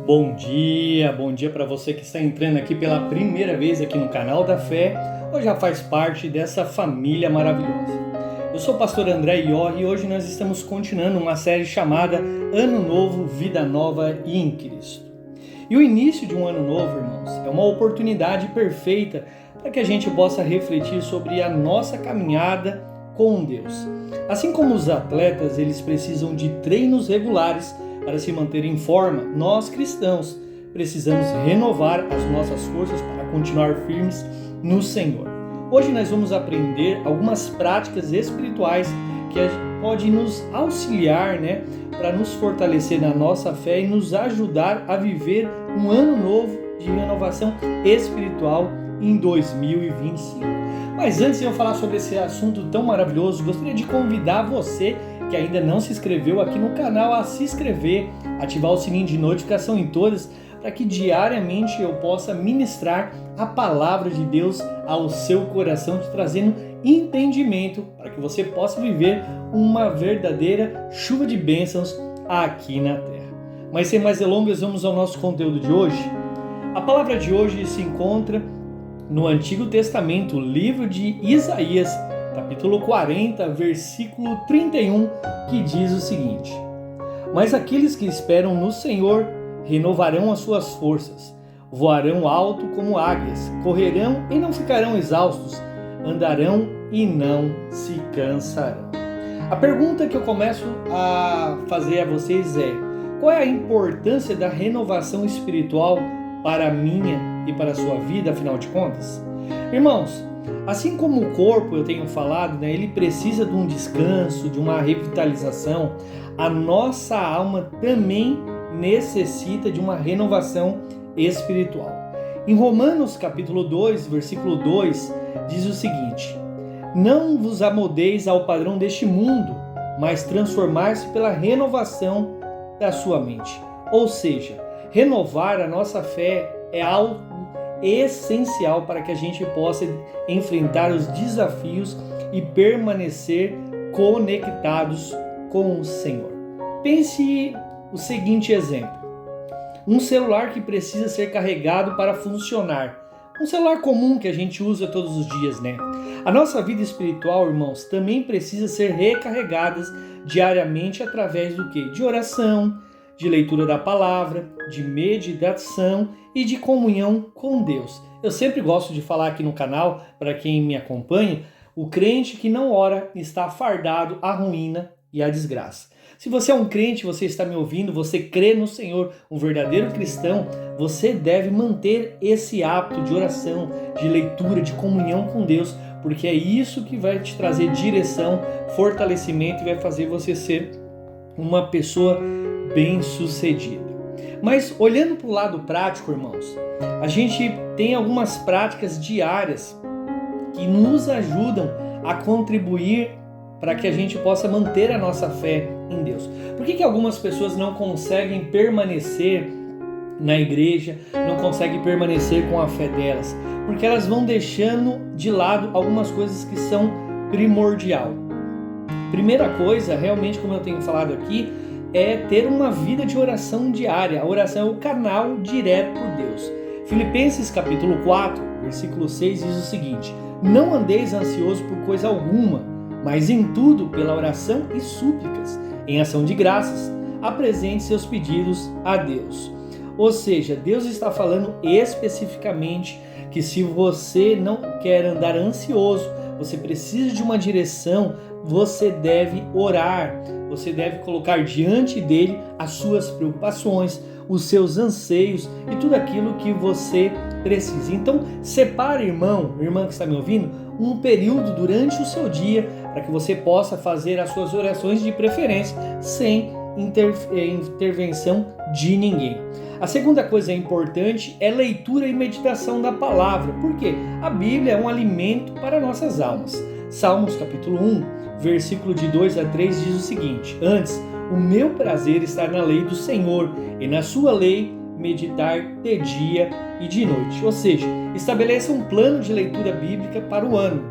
Bom dia para você que está entrando aqui pela primeira vez aqui no canal da Fé ou já faz parte dessa família maravilhosa. Eu sou o pastor André Iorri e hoje nós estamos continuando uma série chamada Ano Novo, Vida Nova e em Cristo. E o início de um ano novo, irmãos, é uma oportunidade perfeita para que a gente possa refletir sobre a nossa caminhada com Deus. Assim como os atletas, eles precisam de treinos regulares para se manter em forma, nós cristãos precisamos renovar as nossas forças para continuar firmes no Senhor. Hoje nós vamos aprender algumas práticas espirituais que podem nos auxiliar, para nos fortalecer na nossa fé e nos ajudar a viver um ano novo de renovação espiritual em 2025. Mas antes de eu falar sobre esse assunto tão maravilhoso, gostaria de convidar você que ainda não se inscreveu aqui no canal a se inscrever, ativar o sininho de notificação em todas, para que diariamente eu possa ministrar a palavra de Deus ao seu coração, te trazendo entendimento para que você possa viver uma verdadeira chuva de bênçãos aqui na terra. Mas sem mais delongas, vamos ao nosso conteúdo de hoje. A palavra de hoje se encontra no Antigo Testamento, livro de Isaías, capítulo 40, versículo 31, que diz o seguinte: Mas aqueles que esperam no Senhor renovarão as suas forças, voarão alto como águias, correrão e não ficarão exaustos, andarão e não se cansarão. A pergunta que eu começo a fazer a vocês é: qual é a importância da renovação espiritual para a minha e para a sua vida, afinal de contas? Irmãos, assim como o corpo, eu tenho falado, ele precisa de um descanso, de uma revitalização, a nossa alma também necessita de uma renovação espiritual. Em Romanos capítulo 2, versículo 2, diz o seguinte: Não vos amoldeis ao padrão deste mundo, mas transformar-se pela renovação da sua mente. Ou seja, renovar a nossa fé é algo essencial para que a gente possa enfrentar os desafios e permanecer conectados com o Senhor. Pense o seguinte exemplo: um celular que precisa ser carregado para funcionar. Um celular comum que a gente usa todos os dias, A nossa vida espiritual, irmãos, também precisa ser recarregada diariamente através do quê? De oração, de leitura da palavra, de meditação e de comunhão com Deus. Eu sempre gosto de falar aqui no canal, para quem me acompanha, o crente que não ora está fardado à ruína e à desgraça. Se você é um crente, você está me ouvindo, você crê no Senhor, um verdadeiro cristão, você deve manter esse hábito de oração, de leitura, de comunhão com Deus, porque é isso que vai te trazer direção, fortalecimento e vai fazer você ser uma pessoa bem-sucedida. Mas olhando para o lado prático, irmãos, a gente tem algumas práticas diárias que nos ajudam a contribuir para que a gente possa manter a nossa fé em Deus. Por que algumas pessoas não conseguem permanecer na igreja, não conseguem permanecer com a fé delas? Porque elas vão deixando de lado algumas coisas que são primordial. Primeira coisa, realmente, como eu tenho falado aqui, é ter uma vida de oração diária. A oração é o canal direto por Deus. Filipenses capítulo 4, versículo 6 diz o seguinte: Não andeis ansiosos por coisa alguma, mas em tudo, pela oração e súplicas, em ação de graças, apresente seus pedidos a Deus. Ou seja, Deus está falando especificamente que se você não quer andar ansioso, você precisa de uma direção, você deve orar, você deve colocar diante dele as suas preocupações, os seus anseios e tudo aquilo que você precisa. Então, separe, irmão, irmã que está me ouvindo, um período durante o seu dia para que você possa fazer as suas orações de preferência sem intervenção de ninguém. A segunda coisa importante é leitura e meditação da palavra. Por quê? A Bíblia é um alimento para nossas almas. Salmos capítulo 1, versículo de 2 a 3 diz o seguinte: Antes, o meu prazer está na lei do Senhor, e na sua lei meditar de dia e de noite. Ou seja, estabeleça um plano de leitura bíblica para o ano.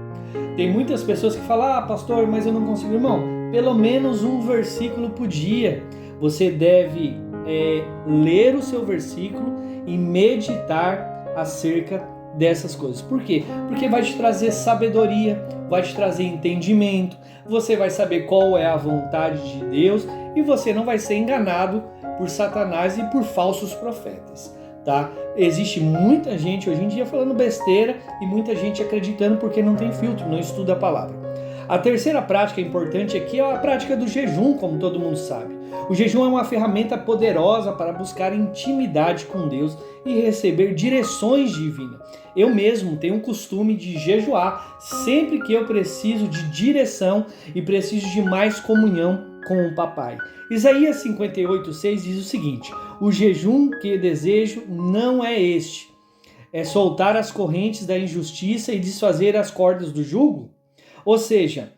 Tem muitas pessoas que falam: pastor, mas eu não consigo. Irmão, pelo menos um versículo por dia. Você deve ler o seu versículo e meditar acerca dessas coisas. Por quê? Porque vai te trazer sabedoria, vai te trazer entendimento, você vai saber qual é a vontade de Deus e você não vai ser enganado por Satanás e por falsos profetas, tá? Existe muita gente hoje em dia falando besteira e muita gente acreditando porque não tem filtro, não estuda a palavra. A terceira prática importante aqui é a prática do jejum, como todo mundo sabe. O jejum é uma ferramenta poderosa para buscar intimidade com Deus e receber direções divinas. Eu mesmo tenho o costume de jejuar sempre que eu preciso de direção e preciso de mais comunhão com o papai. Isaías 58:6 diz o seguinte: o jejum que desejo não é este, é soltar as correntes da injustiça e desfazer as cordas do jugo. Ou seja,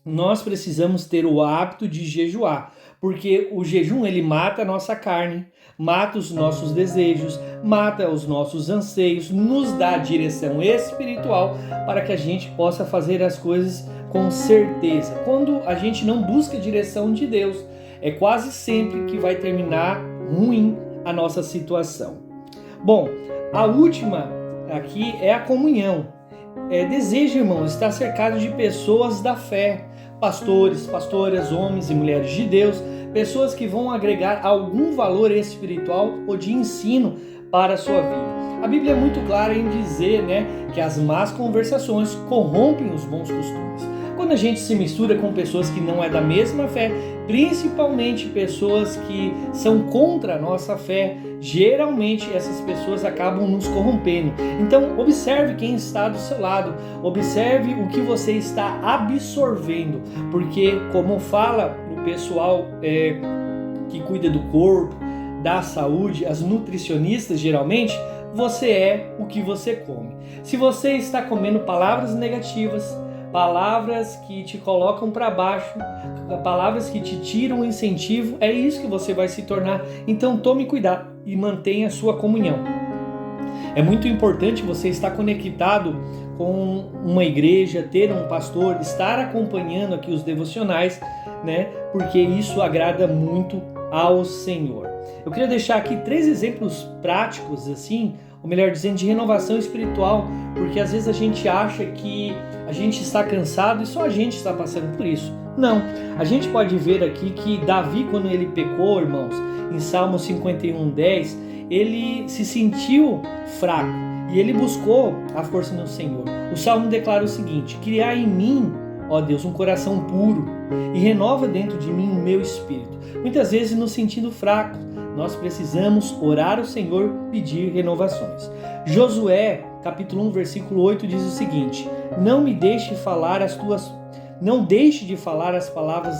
nós precisamos ter o hábito de jejuar, porque o jejum ele mata a nossa carne, mata os nossos desejos, mata os nossos anseios, nos dá direção espiritual para que a gente possa fazer as coisas com certeza. Quando a gente não busca a direção de Deus, é quase sempre que vai terminar ruim a nossa situação. Bom, a última aqui é a comunhão. Desejo, irmão, estar cercado de pessoas da fé, pastores, pastoras, homens e mulheres de Deus, pessoas que vão agregar algum valor espiritual ou de ensino para a sua vida. A Bíblia é muito clara em dizer, que as más conversações corrompem os bons costumes. Quando a gente se mistura com pessoas que não é da mesma fé, principalmente pessoas que são contra a nossa fé, geralmente essas pessoas acabam nos corrompendo. Então observe quem está do seu lado, observe o que você está absorvendo, porque como fala o pessoal que cuida do corpo, da saúde, as nutricionistas geralmente, você é o que você come. Se você está comendo palavras negativas, palavras que te colocam para baixo, palavras que te tiram o incentivo, é isso que você vai se tornar. Então tome cuidado e mantenha a sua comunhão. É muito importante você estar conectado com uma igreja, ter um pastor, estar acompanhando aqui os devocionais, porque isso agrada muito ao Senhor. Eu queria deixar aqui 3 exemplos práticos, assim, ou melhor dizendo, de renovação espiritual, porque às vezes a gente acha que a gente está cansado e só a gente está passando por isso. Não, a gente pode ver aqui que Davi, quando ele pecou, irmãos, em Salmo 51:10, ele se sentiu fraco e ele buscou a força no Senhor. O Salmo declara o seguinte: criai em mim, ó Deus, um coração puro e renova dentro de mim o meu espírito. Muitas vezes nos sentindo fracos, nós precisamos orar ao Senhor, pedir renovações. Josué, capítulo 1, versículo 8 diz o seguinte: não deixe de falar as palavras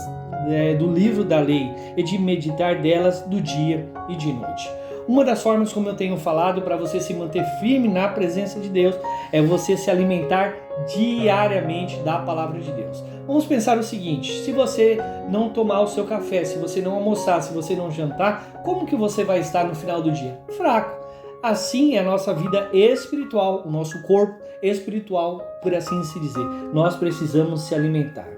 do livro da lei e de meditar delas do dia e de noite. Uma das formas, como eu tenho falado, para você se manter firme na presença de Deus, é você se alimentar diariamente da palavra de Deus. Vamos pensar o seguinte: se você não tomar o seu café, se você não almoçar, se você não jantar, como que você vai estar no final do dia? Fraco. Assim é a nossa vida espiritual, o nosso corpo espiritual, por assim se dizer. Nós precisamos se alimentar.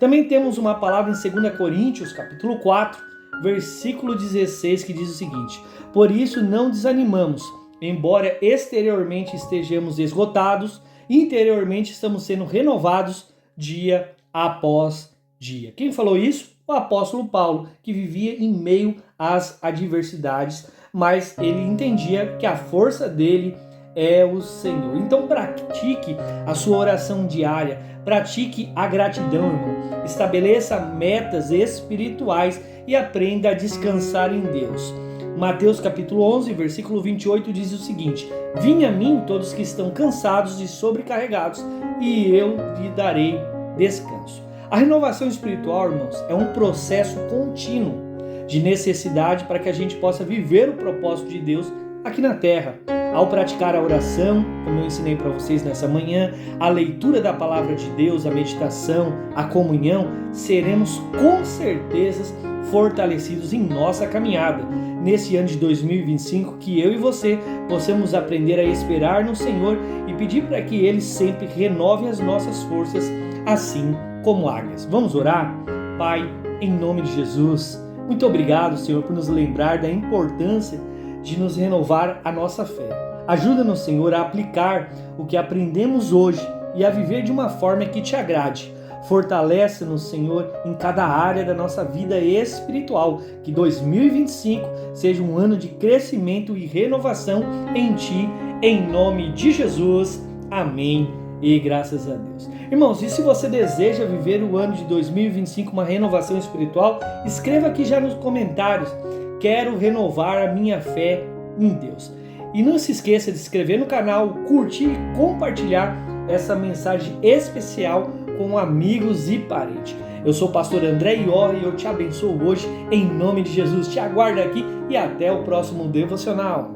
Também temos uma palavra em 2 Coríntios, capítulo 4, versículo 16, que diz o seguinte: por isso não desanimamos, embora exteriormente estejamos esgotados, interiormente estamos sendo renovados dia após dia. Quem falou isso? O apóstolo Paulo, que vivia em meio às adversidades, mas ele entendia que a força dele é o Senhor. Então pratique a sua oração diária, pratique a gratidão, irmão. Estabeleça metas espirituais e aprenda a descansar em Deus. Mateus capítulo 11, versículo 28 diz o seguinte: vinde a mim todos que estão cansados e sobrecarregados, e eu lhe darei descanso. A renovação espiritual, irmãos, é um processo contínuo de necessidade para que a gente possa viver o propósito de Deus aqui na terra. Ao praticar a oração, como eu ensinei para vocês nessa manhã, a leitura da palavra de Deus, a meditação, a comunhão, seremos com certeza fortalecidos em nossa caminhada. Nesse ano de 2025, que eu e você possamos aprender a esperar no Senhor e pedir para que Ele sempre renove as nossas forças, assim como águias. Vamos orar? Pai, em nome de Jesus, Muito obrigado, Senhor, por nos lembrar da importância de nos renovar a nossa fé. Ajuda-nos, Senhor, a aplicar o que aprendemos hoje e a viver de uma forma que te agrade. Fortalece-nos, Senhor, em cada área da nossa vida espiritual. Que 2025 seja um ano de crescimento e renovação em Ti, em nome de Jesus. Amém e graças a Deus. Irmãos, e se você deseja viver o ano de 2025 uma renovação espiritual, escreva aqui já nos comentários: quero renovar a minha fé em Deus. E não se esqueça de se inscrever no canal, curtir e compartilhar essa mensagem especial com amigos e parentes. Eu sou o pastor André Iorri e eu te abençoo hoje em nome de Jesus. Te aguardo aqui e até o próximo devocional.